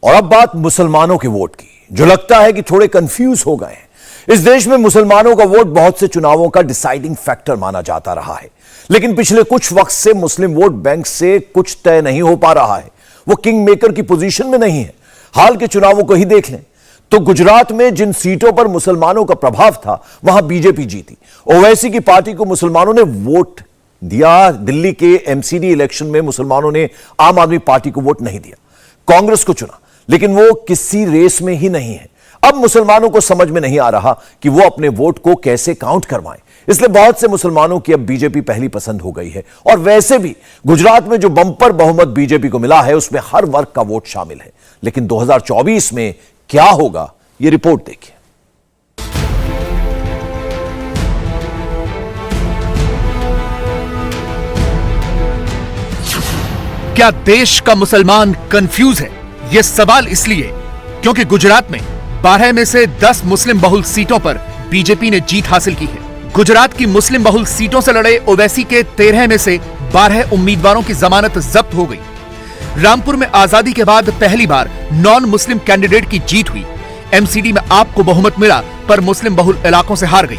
और अब बात मुसलमानों के वोट की, जो लगता है कि थोड़े कंफ्यूज हो गए हैं। इस देश में मुसलमानों का वोट बहुत से चुनावों का डिसाइडिंग फैक्टर माना जाता रहा है, लेकिन पिछले कुछ वक्त से मुस्लिम वोट बैंक से कुछ तय नहीं हो पा रहा है। वो किंग मेकर की पोजीशन में नहीं है। हाल के चुनावों को ही देख लें तो गुजरात में जिन सीटों पर मुसलमानों का प्रभाव था, वहां बीजेपी जीती। ओवैसी की पार्टी को मुसलमानों ने वोट दिया। दिल्ली के एमसीडी इलेक्शन में मुसलमानों ने आम आदमी पार्टी को वोट नहीं दिया, कांग्रेस को चुना, लेकिन वो किसी रेस में ही नहीं है। अब मुसलमानों को समझ में नहीं आ रहा कि वो अपने वोट को कैसे काउंट करवाएं, इसलिए बहुत से मुसलमानों की अब बीजेपी पहली पसंद हो गई है। और वैसे भी गुजरात में जो बंपर बहुमत बीजेपी को मिला है, उसमें हर वर्ग का वोट शामिल है। लेकिन 2024 में क्या होगा, ये रिपोर्ट देखिए। क्या देश का मुसलमान कंफ्यूज है? यह सवाल इसलिए क्योंकि गुजरात में 12 में से 10 मुस्लिम बहुल सीटों पर बीजेपी ने जीत हासिल की है। गुजरात की मुस्लिम बहुल सीटों से लड़े ओवैसी के 13 में से 12 उम्मीदवारों की जमानत जब्त हो गई। रामपुर में आजादी के बाद पहली बार नॉन मुस्लिम कैंडिडेट की जीत हुई। एमसीडी में आप को बहुमत मिला, पर मुस्लिम बहुल इलाकों से हार गई।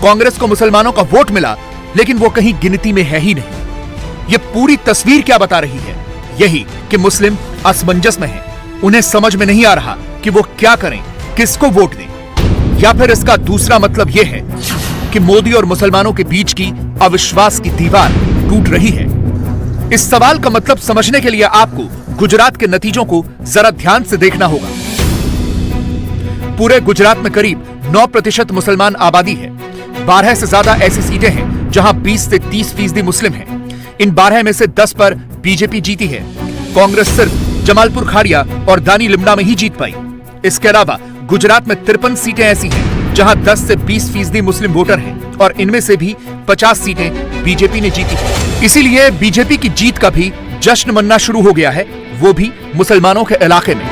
कांग्रेस को मुसलमानों का वोट मिला, लेकिन वो कहीं गिनती में है ही नहीं। ये पूरी तस्वीर क्या बता रही है? यही कि मुस्लिम असमंजस में हैं। उन्हें समझ में नहीं आ रहा कि वो क्या करें, किसको वोट दें। या फिर इसका दूसरा मतलब यह है कि मोदी और मुसलमानों के बीच की अविश्वास की दीवार टूट रही है। इस सवाल का मतलब समझने के लिए आपको गुजरात के नतीजों को जरा ध्यान से देखना होगा। पूरे गुजरात में करीब 9% मुसलमान आबादी है। 12 से ज्यादा ऐसी सीटें हैं जहां 20 से 30% मुस्लिम हैं। इन 12 में से 10 पर बीजेपी जीती है। कांग्रेस सिर्फ जमालपुर खाड़िया और दानी लिमड़ा में ही जीत पाई। इसके अलावा गुजरात में 53 सीटें ऐसी हैं जहां 10 से 20% मुस्लिम वोटर हैं और इनमें से भी 50 सीटें बीजेपी ने जीती है। इसीलिए बीजेपी की जीत का भी जश्न मनना शुरू हो गया है, वो भी मुसलमानों के इलाके में।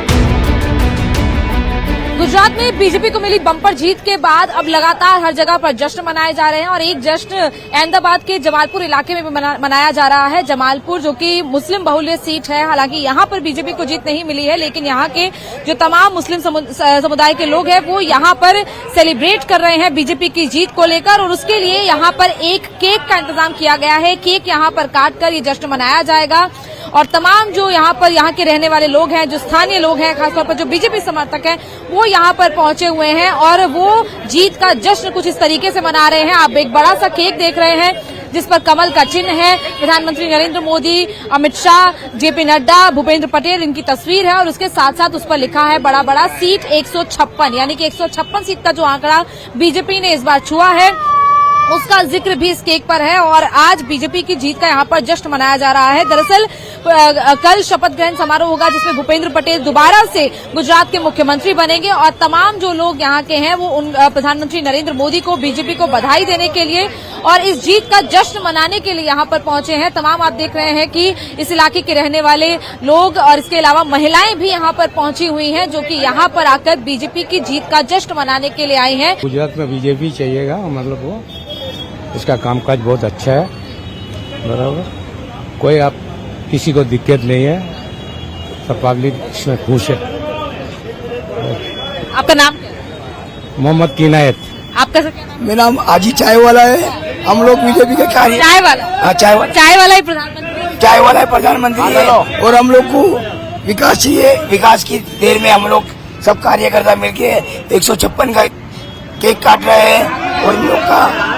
गुजरात में बीजेपी को मिली बम्पर जीत के बाद अब लगातार हर जगह पर जश्न मनाए जा रहे हैं और एक जश्न अहमदाबाद के जमालपुर इलाके में भी मनाया जा रहा है। जमालपुर जो कि मुस्लिम बहुल्य सीट है, हालांकि यहां पर बीजेपी को जीत नहीं मिली है, लेकिन यहां के जो तमाम मुस्लिम समुदाय के लोग हैं वो यहां पर सेलिब्रेट कर रहे हैं बीजेपी की जीत को लेकर। और उसके लिए यहां पर एक केक का इंतजाम किया गया है। केक यहां पर काटकर ये जश्न मनाया जाएगा और तमाम जो यहाँ के रहने वाले लोग हैं, जो स्थानीय लोग हैं, खासतौर पर जो बीजेपी समर्थक हैं, वो यहाँ पर पहुंचे हुए हैं और वो जीत का जश्न कुछ इस तरीके से मना रहे हैं। आप एक बड़ा सा केक देख रहे हैं जिस पर कमल का चिन्ह है। प्रधानमंत्री नरेंद्र मोदी, अमित शाह, जेपी नड्डा, भूपेंद्र पटेल, इनकी तस्वीर है और उसके साथ साथ उस पर लिखा है बड़ा बड़ा सीट 156, यानी कि 156 सीट का जो आंकड़ा बीजेपी ने इस बार छुआ है, उसका जिक्र भी इस केक पर है। और आज बीजेपी की जीत का यहाँ पर जश्न मनाया जा रहा है। दरअसल कल शपथ ग्रहण समारोह होगा जिसमें भूपेंद्र पटेल दोबारा से गुजरात के मुख्यमंत्री बनेंगे और तमाम जो लोग यहाँ के हैं वो प्रधानमंत्री नरेंद्र मोदी को, बीजेपी को बधाई देने के लिए और इस जीत का जश्न मनाने के लिए यहाँ पर पहुंचे हैं। तमाम आप देख रहे हैं कि इस इलाके के रहने वाले लोग और इसके अलावा महिलाएं भी यहाँ पर पहुंची हुई हैं, जो कि यहाँ पर आकर बीजेपी की जीत का जश्न मनाने के लिए आई हैं। गुजरात में बीजेपी चाहिएगा, मतलब वो इसका कामकाज बहुत अच्छा है, बराबर, कोई आप किसी को दिक्कत नहीं है, सब पब्लिक इसमें खुश है। आपका नाम क्या है? मोहम्मद किनायत। आपका क्या नाम? मेरा नाम आजी चाय वाला है। हम लोग बीजेपी के कार्य चाय वाला? हाँ, चाय वाला ही प्रधानमंत्री, चाय वाला है प्रधानमंत्री है। और हम लोग को विकास चाहिए। विकास की देर में हम लोग सब कार्यकर्ता मिलके 156 का केक काट रहे हैं और हम लोग का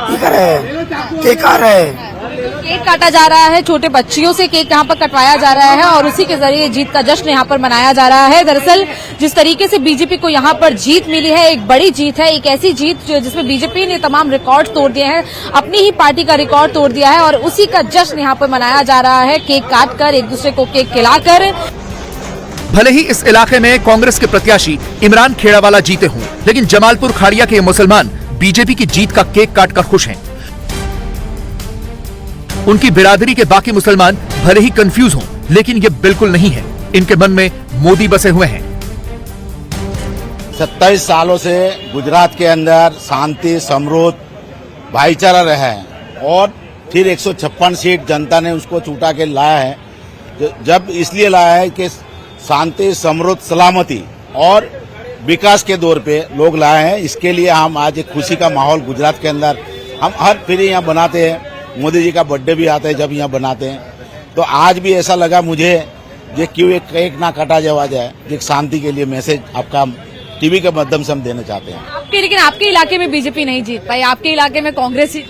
केक काट रहे हैं। केक काटा जा रहा है, छोटे बच्चियों से केक यहाँ पर कटवाया जा रहा है और उसी के जरिए जीत का जश्न यहाँ पर मनाया जा रहा है। दरअसल जिस तरीके से बीजेपी को यहाँ पर जीत मिली है, एक बड़ी जीत है, एक ऐसी जीत जिसमें बीजेपी ने तमाम रिकॉर्ड तोड़ दिए हैं, अपनी ही पार्टी का रिकॉर्ड तोड़ दिया है और उसी का जश्न यहाँ पर मनाया जा रहा है, केक काटकर, एक दूसरे को केक खिलाकर। भले ही इस इलाके में कांग्रेस के प्रत्याशी इमरान खेड़ावाला जीते हों, लेकिन जमालपुर खाड़िया के ये मुसलमान बीजेपी की जीत का केक काटकर खुश हैं। उनकी बिरादरी के बाकी मुसलमान भले ही कंफ्यूज हों, लेकिन ये बिल्कुल नहीं है। इनके मन में मोदी बसे हुए हैं। 27 सालों से गुजरात के अंदर शांति, समृद्ध, भाईचारा रहा है और फिर 156 सीट जनता ने उसको चूटा के लाया है। जब इसलिए लाया है कि शांति, समृद्ध, सलामती और विकास के दौर पे लोग लाए हैं। इसके लिए हम आज एक खुशी का माहौल गुजरात के अंदर हम हर फिर यहाँ बनाते हैं। मोदी जी का बर्थडे भी आता है जब यहाँ बनाते हैं, तो आज भी ऐसा लगा मुझे ये क्यों एक केक ना काटा जाए, एक शांति के लिए मैसेज आपका टीवी के माध्यम से हम देना चाहते हैं। लेकिन आपके इलाके में बीजेपी नहीं जीत पाई, आपके इलाके में कांग्रेस ही।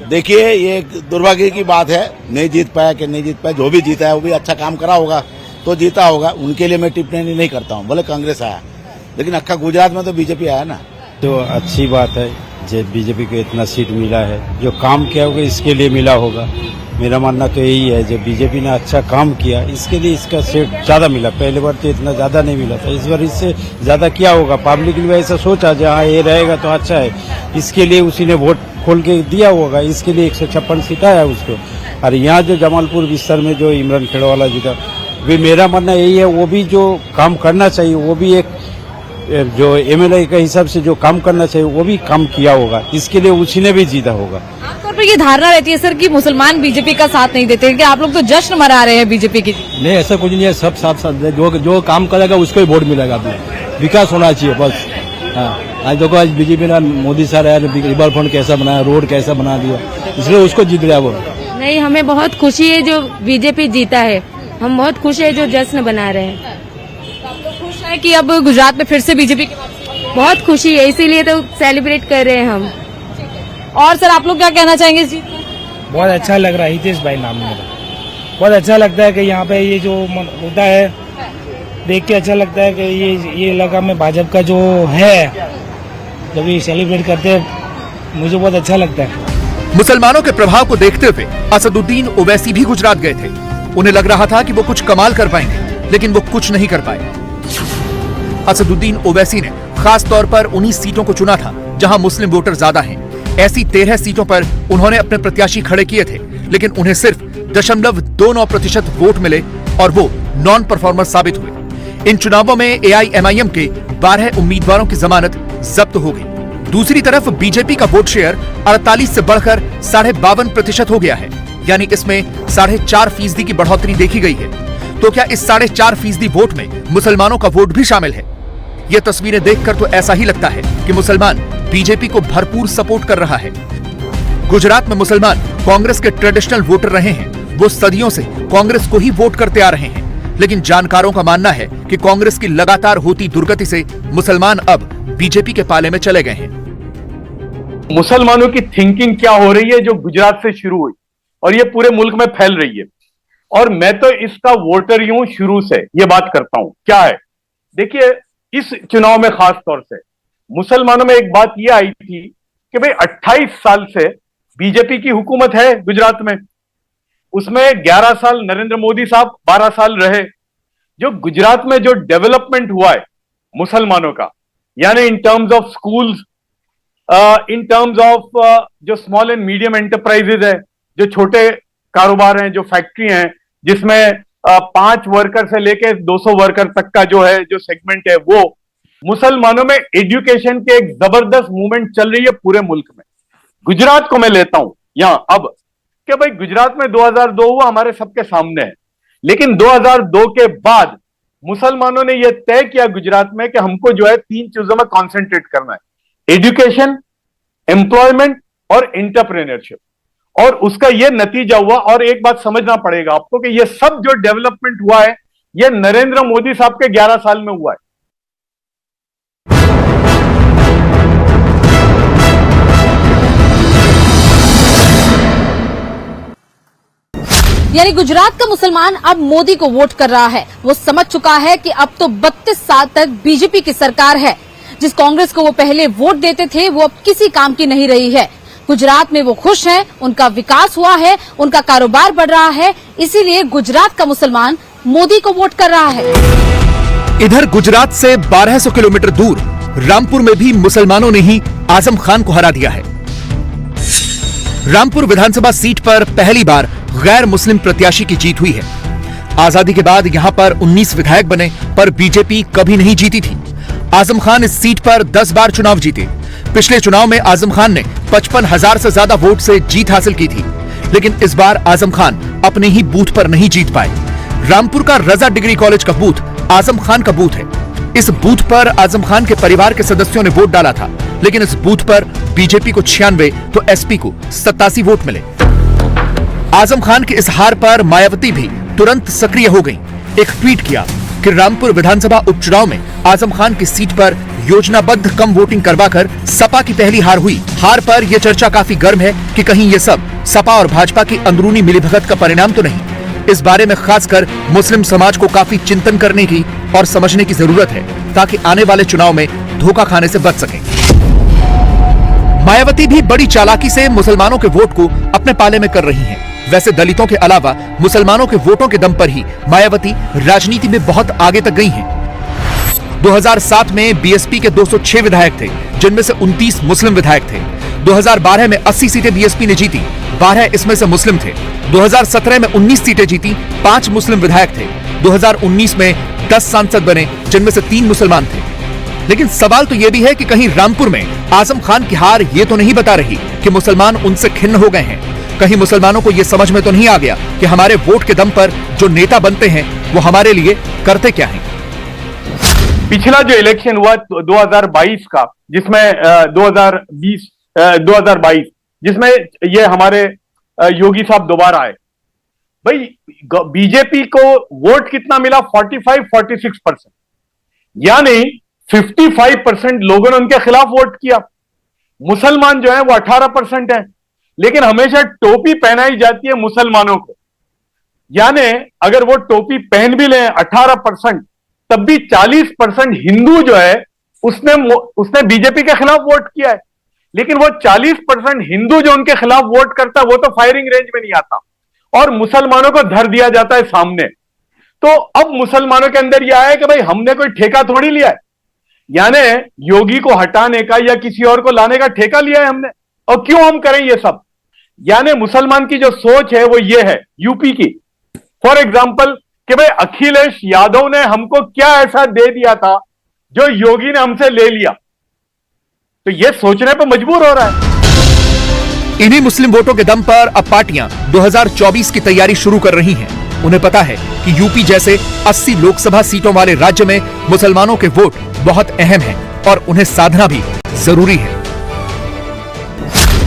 देखिए, ये दुर्भाग्य की बात है, नहीं जीत पाया कि नहीं जीत पाया। जो भी जीता है वो भी अच्छा काम करा होगा तो जीता होगा, उनके लिए मैं टिप्पणी नहीं करता हूँ। बोले कांग्रेस आया, लेकिन अक्खा गुजरात में तो बीजेपी आया ना। तो अच्छी बात है जो बीजेपी को इतना सीट मिला है, जो काम किया होगा इसके लिए मिला होगा। मेरा मानना तो यही है, जो बीजेपी ने अच्छा काम किया इसके लिए इसका सीट ज्यादा मिला। पहले बार तो इतना ज्यादा नहीं मिला था, इस बार इससे ज्यादा किया होगा। पब्लिक ने ऐसा सोचा जहाँ ये रहेगा तो अच्छा है, इसके लिए उसी ने वोट खोल के दिया होगा। इसके लिए 156 सीट आया उसको। और यहाँ जो जमालपुर बिस्तर में जो इमरान खेड़वाला जीता, वे मेरा मानना यही है, वो भी जो काम करना चाहिए, वो भी एक जो एमएलए के हिसाब से जो काम करना चाहिए वो भी काम किया होगा, इसके लिए उसी ने भी जीता होगा। आमतौर पर ये धारणा रहती है सर कि मुसलमान बीजेपी का साथ नहीं देते, लेकिन आप लोग तो जश्न मना रहे हैं बीजेपी की। नहीं, ऐसा कुछ नहीं है, सब साथ साथ जो काम करेगा उसको ही वोट मिलेगा। अपने विकास होना चाहिए बस। हाँ, आज देखो, आज बीजेपी ने मोदी सर आया, रिवर फ्रंट कैसा बनाया, रोड कैसा बना दिया, इसलिए उसको जीत गया वो। नहीं, हमें बहुत खुशी है जो बीजेपी जीता है, हम बहुत खुश है जो जश्न बना रहे हैं। खुश है कि अब गुजरात में फिर से बीजेपी बहुत खुशी है, इसीलिए तो सेलिब्रेट कर रहे हैं हम। और सर आप लोग क्या कहना चाहेंगे इस जीत पर? बहुत अच्छा लग रहा है, हितेश भाई नाम मेरा। बहुत अच्छा लगता है कि यहाँ पे ये जो होता है देख के अच्छा लगता है कि ये इलाका में भाजपा का जो है, जब ये सेलिब्रेट करते हैं मुझे बहुत अच्छा लगता है। मुसलमानों के प्रभाव को देखते हुए असदुद्दीन ओवैसी भी गुजरात गए थे। उन्हें लग रहा था कि वो कुछ कमाल कर पाएंगे, लेकिन वो कुछ नहीं कर पाए। असदुद्दीन ओवैसी ने खास तौर पर उन्हीं सीटों को चुना था जहां मुस्लिम वोटर ज्यादा हैं। ऐसी 13 सीटों पर उन्होंने अपने प्रत्याशी खड़े किए थे, लेकिन उन्हें सिर्फ 0.29% वोट मिले और वो नॉन परफॉर्मर साबित हुए। इन चुनावों में एआईएमआईएम के 12 उम्मीदवारों की जमानत जब्त हो गई। दूसरी तरफ बीजेपी का वोट शेयर 48 से बढ़कर 52.5% हो गया है, यानी इसमें 4.5% की बढ़ोतरी देखी गई है। तो क्या इस 4.5% वोट में मुसलमानों का वोट भी शामिल है? ये तस्वीरें देखकर तो ऐसा ही लगता है कि मुसलमान बीजेपी को भरपूर सपोर्ट कर रहा है। गुजरात में मुसलमान कांग्रेस के ट्रेडिशनल वोटर रहे हैं। वो सदियों से कांग्रेस को ही वोट करते आ रहे हैं, लेकिन जानकारों का मानना है कि कांग्रेस की लगातार होती दुर्गति से मुसलमान अब बीजेपी के पाले में चले गए हैं। मुसलमानों की थिंकिंग क्या हो रही है जो गुजरात से शुरू हुई और ये पूरे मुल्क में फैल रही है, और मैं तो इसका वोटर ही हूं शुरू से, ये बात करता हूं। क्या है, देखिए, इस चुनाव में खास तौर से मुसलमानों में एक बात यह आई थी कि भाई 28 साल से बीजेपी की हुकूमत है गुजरात में, उसमें 11 साल नरेंद्र मोदी साहब 12 साल रहे। जो गुजरात में जो डेवलपमेंट हुआ है मुसलमानों का, यानी in terms of schools, in terms of जो स्मॉल एंड मीडियम एंटरप्राइजेज है, जो छोटे कारोबार हैं, जो फैक्ट्री हैं जिसमें 5 वर्कर से लेकर 200 वर्कर तक का जो है जो सेगमेंट है, वो मुसलमानों में एजुकेशन के एक जबरदस्त मूवमेंट चल रही है पूरे मुल्क में। गुजरात को मैं लेता हूं यहां अब कि भाई गुजरात में 2002 हुआ, हमारे सबके सामने है, लेकिन 2002 के बाद मुसलमानों ने यह तय किया गुजरात में कि हमको जो है 3 चीजों में कॉन्सेंट्रेट करना है: एजुकेशन, एम्प्लॉयमेंट और एंटरप्रेन्योरशिप। और उसका यह नतीजा हुआ, और एक बात समझना पड़ेगा आपको कि यह सब जो डेवलपमेंट हुआ है यह नरेंद्र मोदी साहब के 11 साल में हुआ है। यानी गुजरात का मुसलमान अब मोदी को वोट कर रहा है। वो समझ चुका है कि अब तो 32 साल तक बीजेपी की सरकार है। जिस कांग्रेस को वो पहले वोट देते थे वो अब किसी काम की नहीं रही है। गुजरात में वो खुश हैं, उनका विकास हुआ है, उनका कारोबार बढ़ रहा है, इसीलिए गुजरात का मुसलमान मोदी को वोट कर रहा है। इधर गुजरात से 1200 किलोमीटर दूर रामपुर में भी मुसलमानों ने ही आजम खान को हरा दिया है। रामपुर विधानसभा सीट पर पहली बार गैर मुस्लिम प्रत्याशी की जीत हुई है। आजादी के बाद यहां पर 19 विधायक बने, पर बीजेपी कभी नहीं जीती थी। आजम खान इस सीट पर 10 बार चुनाव जीते। पिछले चुनाव में आजम खान ने 55,000 से ज्यादा वोट से जीत हासिल की थी, लेकिन इस बार आजम खान अपने ही बूथ पर नहीं जीत पाए। रामपुर का रजा डिग्री कॉलेज का बूथ आजम खान का बूथ है। इस बूथ पर आजम खान के परिवार के सदस्यों ने वोट डाला था, लेकिन इस बूथ पर बीजेपी को 96 तो एसपी को 87 वोट मिले। आजम खान के इस हार पर मायावती भी तुरंत सक्रिय हो गई। एक ट्वीट किया कि रामपुर विधानसभा उपचुनाव में आजम खान की सीट पर योजनाबद्ध कम वोटिंग करवाकर सपा की पहली हार हुई। हार पर यह चर्चा काफी गर्म है कि कहीं ये सब सपा और भाजपा की अंदरूनी मिलीभगत का परिणाम तो नहीं। इस बारे में खासकर मुस्लिम समाज को काफी चिंतन करने की और समझने की जरूरत है, ताकि आने वाले चुनाव में धोखा खाने से बच सकें। मायावती भी बड़ी चालाकी से मुसलमानों के वोट को अपने पाले में कर रही हैं। वैसे दलितों के अलावा मुसलमानों के वोटों के दम पर ही मायावती राजनीति में बहुत आगे तक गई हैं। 2007 में बीएसपी के 206 विधायक थे, जिनमें से 29 मुस्लिम विधायक थे। 2012 में 80 सीटें बीएसपी ने जीती, 12 इसमें से मुस्लिम थे। 2017 में 19 सीटें जीती, 5 मुस्लिम विधायक थे। 2019 में 10 सांसद बने, जिनमें से 3 मुसलमान थे। लेकिन सवाल तो यह भी है कि कहीं रामपुर में आजम खान की हार ये तो नहीं बता रही कि मुसलमान उनसे खिन्न हो गए हैं। कहीं मुसलमानों को यह समझ में तो नहीं आ गया कि हमारे वोट के दम पर जो नेता बनते हैं वो हमारे लिए करते क्या हैं। पिछला जो इलेक्शन हुआ 2022 का, जिसमें 2022 जिसमें ये हमारे योगी साहब दोबारा आए, भाई बीजेपी को वोट कितना मिला? 45-46%, यानी 55% लोगों ने उनके खिलाफ वोट किया। मुसलमान जो है वो 18% है, लेकिन हमेशा टोपी पहनाई जाती है मुसलमानों को, यानी अगर वो टोपी पहन भी लें 18%, तब भी 40% हिंदू जो है उसने बीजेपी के खिलाफ वोट किया है। लेकिन वो 40% हिंदू जो उनके खिलाफ वोट करता है वो तो फायरिंग रेंज में नहीं आता, और मुसलमानों को धर दिया जाता है सामने। तो अब मुसलमानों के अंदर यह आया कि भाई हमने कोई ठेका थोड़ी लिया है, यानी योगी को हटाने का या किसी और को लाने का ठेका लिया है हमने, और क्यों हम करें ये सब? यानी मुसलमान की जो सोच है वो ये है, यूपी की फॉर एग्जाम्पल, कि भाई अखिलेश यादव ने हमको क्या ऐसा दे दिया था जो योगी ने हमसे ले लिया, तो ये सोचने पर मजबूर हो रहा है। इन्हीं मुस्लिम वोटों के दम पर अब पार्टियां 2024 की तैयारी शुरू कर रही हैं। उन्हें पता है कि यूपी जैसे 80 लोकसभा सीटों वाले राज्य में मुसलमानों के वोट बहुत अहम हैं और उन्हें साधना भी जरूरी है।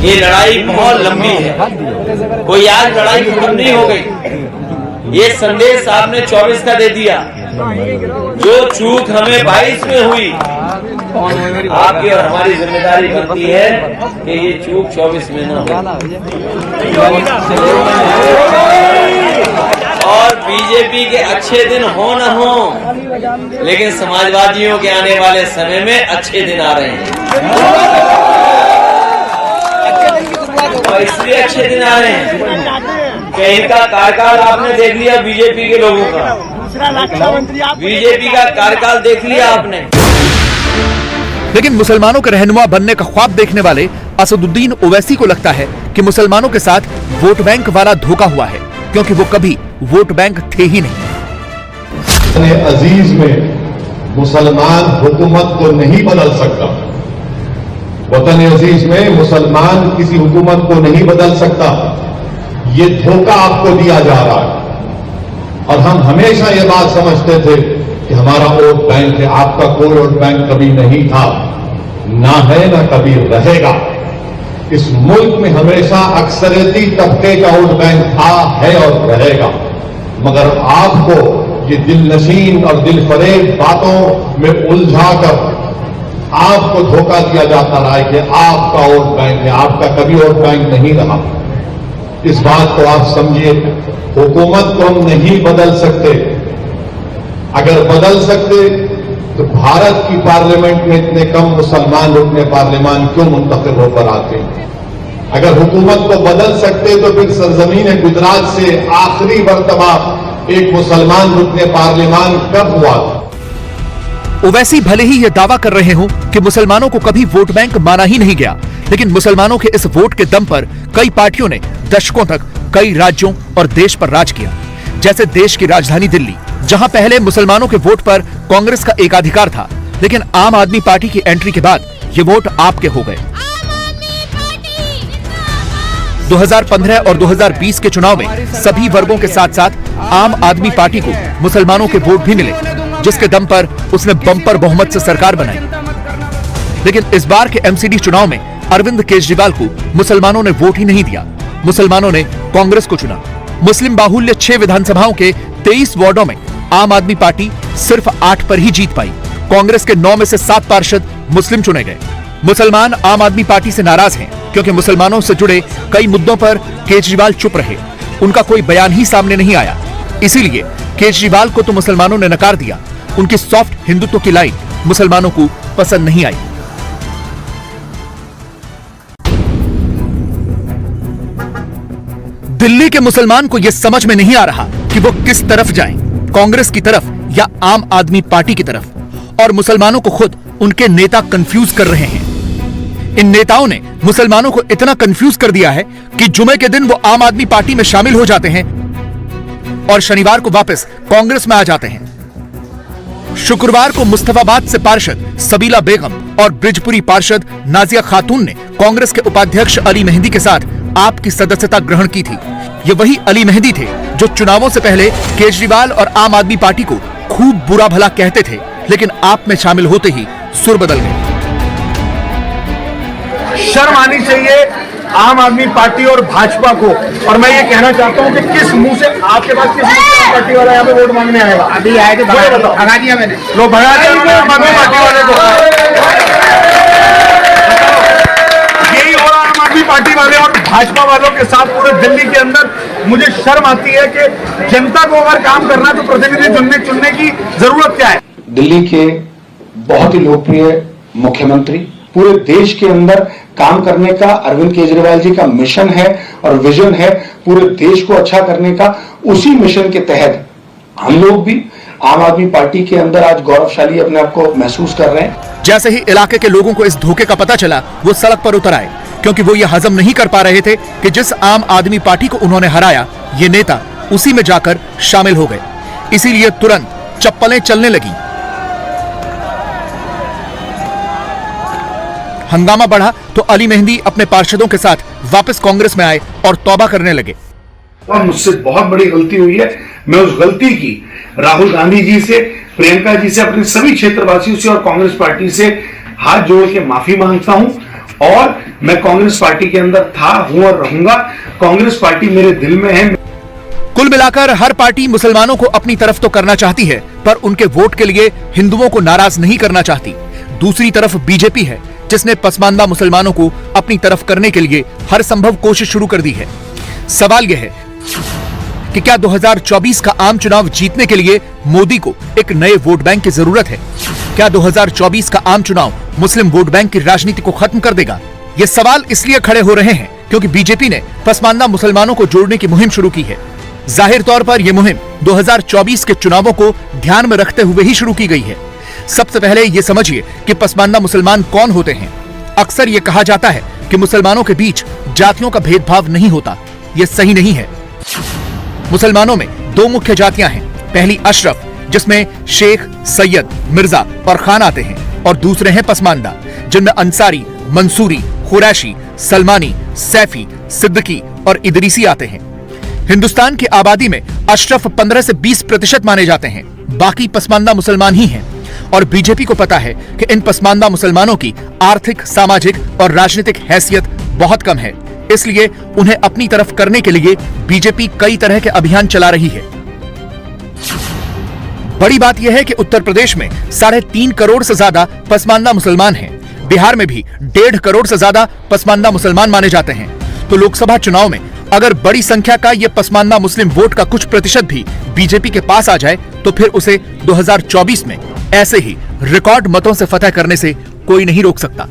ये लड़ाई बहुत लंबी है, कोई आज लड़ाई खत्म नहीं हो गई। ये संदेश आपने 24 का दे दिया, जो चूक हमें 22 में हुई, आपकी और हमारी जिम्मेदारी बनती है कि ये चूक 24 में न हो। और बीजेपी के अच्छे दिन हो न हो, लेकिन समाजवादियों के आने वाले समय में अच्छे दिन आ रहे हैं, और इसलिए अच्छे दिन आ रहे हैं कि इनका कार्यकाल आपने देख लिया, बीजेपी के लोगों का बीजेपी का कार्यकाल देख लिया आपने। लेकिन मुसलमानों के रहनुमा बनने का ख्वाब देखने वाले असदुद्दीन ओवैसी को लगता है कि मुसलमानों के साथ वोट बैंक वाला धोखा हुआ है, क्योंकि वो कभी वोट बैंक थे ही नहीं। अजीज में मुसलमान हुकूमत को नहीं बदल सकता, वतन अजीज में मुसलमान किसी हुकूमत को नहीं बदल सकता। ये धोखा आपको दिया जा रहा है, और हम हमेशा ये बात समझते थे कि हमारा वोट बैंक है। आपका कोई वोट बैंक कभी नहीं था, ना है, ना कभी रहेगा। इस मुल्क में हमेशा अक्सरियती तबके का वोट बैंक था, है और रहेगा। मगर आपको ये दिलनशीन और दिलफरेब बातों में उलझाकर आपको धोखा दिया जाता रहा है कि आपका वोट बैंक है। आपका कभी वोट बैंक नहीं रहा। इस बात को आप समझिए। हुकूमत को हम नहीं बदल सकते। अगर बदल सकते तो भारत की पार्लियामेंट में इतने कम मुसलमान रुकने पार्लियामान क्यों मुंतखब होकर आते हैं? अगर हुकूमत को बदल सकते तो फिर सरजमीन गुजरात से आखिरी मर्तबा एक मुसलमान रुकने पार्लियामान कब हुआ था? ओवैसी भले ही यह दावा कर रहे हों कि मुसलमानों को कभी वोट बैंक माना ही नहीं गया, लेकिन मुसलमानों के इस वोट के दम पर कई पार्टियों ने दशकों तक कई राज्यों और देश पर राज किया। जैसे देश की राजधानी दिल्ली, जहां पहले मुसलमानों के वोट पर कांग्रेस का एकाधिकार था, लेकिन आम आदमी पार्टी की एंट्री के बाद ये वोट आपके हो गए। 2015 और 2020 के चुनाव में सभी वर्गों के साथ साथ आम आदमी पार्टी को मुसलमानों के वोट भी मिले। जिसके दम पर उसने बम्पर बहुमत से सरकार बनाई। लेकिन इस बार के एमसीडी चुनाव में अरविंद केजरीवाल को मुसलमानों ने वोट ही नहीं दिया। मुसलमानों ने कांग्रेस को चुना। मुस्लिम बाहुल्य 6 विधानसभाओं के 23 वार्डों में आम आदमी पार्टी सिर्फ 8 पर ही जीत पाई। कांग्रेस के 9 में से 7 पार्षद मुस्लिम चुने गए। मुसलमान आम आदमी पार्टी से नाराज हैं क्योंकि मुसलमानों से जुड़े कई मुद्दों पर केजरीवाल चुप रहे। उनका कोई बयान ही सामने नहीं आया। इसीलिए केजरीवाल को तो मुसलमानों ने नकार दिया। उनकी सॉफ्ट हिंदुत्व की लाइन मुसलमानों को पसंद नहीं आई। दिल्ली के मुसलमान को यह समझ में नहीं आ रहा कि वो किस तरफ जाएं, कांग्रेस की तरफ या आम आदमी पार्टी की तरफ। और मुसलमानों को खुद उनके नेता कंफ्यूज कर रहे हैं। इन नेताओं ने मुसलमानों को इतना कंफ्यूज कर दिया है कि जुमे के दिन वो आम आदमी पार्टी में शामिल हो जाते हैं और शनिवार को वापस कांग्रेस में आ जाते हैं। शुक्रवार को मुस्तफाबाद से पार्षद सबीला बेगम और ब्रिजपुरी पार्षद नाजिया खातून ने कांग्रेस के उपाध्यक्ष अली मेहंदी के साथ आप की सदस्यता ग्रहण की थी। ये वही अली मेहंदी थे जो चुनावों से पहले केजरीवाल और आम आदमी पार्टी को खूब बुरा भला कहते थे, लेकिन आप में शामिल होते ही सुर बदल गए। शर्म आनी चाहिए आम आदमी पार्टी और भाजपा को। और मैं ये कहना चाहता हूं कि किस मुंह से आपके पास किस मुंह से पार्टी वाला यहाँ पे वोट मांगने आएगा? अभी आए थे, भगा दिया मैंने। लो भगा दिया आम आदमी पार्टी वाले को। यही हो रहा आम आदमी पार्टी वाले और भाजपा वालों के साथ पूरे दिल्ली के अंदर। मुझे शर्म आती है कि जनता को अगर काम करना है तो प्रतिनिधि चुनने की जरूरत क्या है? दिल्ली के बहुत ही लोकप्रिय मुख्यमंत्री, पूरे देश के अंदर काम करने का अरविंद केजरीवाल जी का मिशन है और विजन है, पूरे देश को अच्छा करने का। उसी मिशन के तहत हम लोग भी आम आदमी पार्टी के अंदर आज गौरवशाली अपने आप को महसूस कर रहे हैं। जैसे ही इलाके के लोगों को इस धोखे का पता चला, वो सड़क पर उतर आए, क्योंकि वो ये हजम नहीं कर पा रहे थे कि जिस आम आदमी पार्टी को उन्होंने हराया, ये नेता उसी में जाकर शामिल हो गए। इसीलिए तुरंत चप्पलें चलने लगी। हंगामा बढ़ा तो अली मेहंदी अपने पार्षदों के साथ वापस कांग्रेस में आए और तौबा करने लगे। और मुझसे बहुत बड़ी गलती हुई है। मैं उस गलती की राहुल गांधी जी से, प्रियंका जी से, अपने सभी क्षेत्रवासियों से और कांग्रेस पार्टी से हाथ जोड़ के माफी मांगता हूं। और मैं कांग्रेस पार्टी के अंदर था, हूं और रहूंगा। कांग्रेस पार्टी मेरे दिल में है। कुल मिलाकर हर पार्टी मुसलमानों को अपनी तरफ तो करना चाहती है, पर उनके वोट के लिए हिंदुओं को नाराज नहीं करना चाहती। दूसरी तरफ बीजेपी है, जिसने पसमानदा मुसलमानों को अपनी तरफ करने के लिए हर संभव कोशिश शुरू कर दी है। सवाल यह है कि क्या 2024 का आम चुनाव जीतने के लिए मोदी को एक नए वोट बैंक की जरूरत है? क्या 2024 का आम चुनाव मुस्लिम वोट बैंक की राजनीति को खत्म कर देगा? ये सवाल इसलिए खड़े हो रहे हैं क्योंकि बीजेपी ने पसमानदा मुसलमानों को जोड़ने की मुहिम शुरू की है। जाहिर तौर पर यह मुहिम 2024 के चुनावों को ध्यान में रखते हुए ही शुरू की गई है। सबसे पहले ये समझिए कि पसमानदा मुसलमान कौन होते हैं। अक्सर ये कहा जाता है कि मुसलमानों के बीच जातियों का भेदभाव नहीं होता। ये सही नहीं है। मुसलमानों में 2 मुख्य जातियां हैं। पहली अशरफ, जिसमें शेख, सैयद, मिर्जा और खान आते हैं, और दूसरे हैं पसमानदा, जिनमें अंसारी, मंसूरी, कुरैशी, सलमानी, सैफी, सिद्दीकी और इदरीसी आते हैं। हिंदुस्तान की आबादी में अशरफ 15 से 20% माने जाते हैं। बाकी पसमानदा मुसलमान ही हैं। और बीजेपी को पता है कि इन पसमानदा मुसलमानों की आर्थिक, सामाजिक और राजनीतिक हैसियत बहुत कम है। इसलिए उन्हें अपनी तरफ करने के लिए बीजेपी कई तरह के अभियान चला रही है। बड़ी बात यह है कि उत्तर प्रदेश में 3.5 करोड़ से ज्यादा पसमानदा मुसलमान हैं। बिहार में भी 1.5 करोड़ से ज्यादा पसमानदा मुसलमान माने जाते हैं। तो लोकसभा चुनाव में अगर बड़ी संख्या का यह पसमानदा मुस्लिम वोट का कुछ प्रतिशत भी बीजेपी के पास आ जाए, तो फिर उसे 2024 में ऐसे ही रिकॉर्ड मतों से फतह करने से कोई नहीं रोक सकता।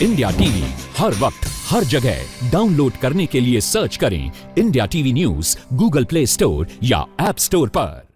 इंडिया टीवी हर वक्त हर जगह डाउनलोड करने के लिए सर्च करें India TV news Google play store या ऐप स्टोर पर।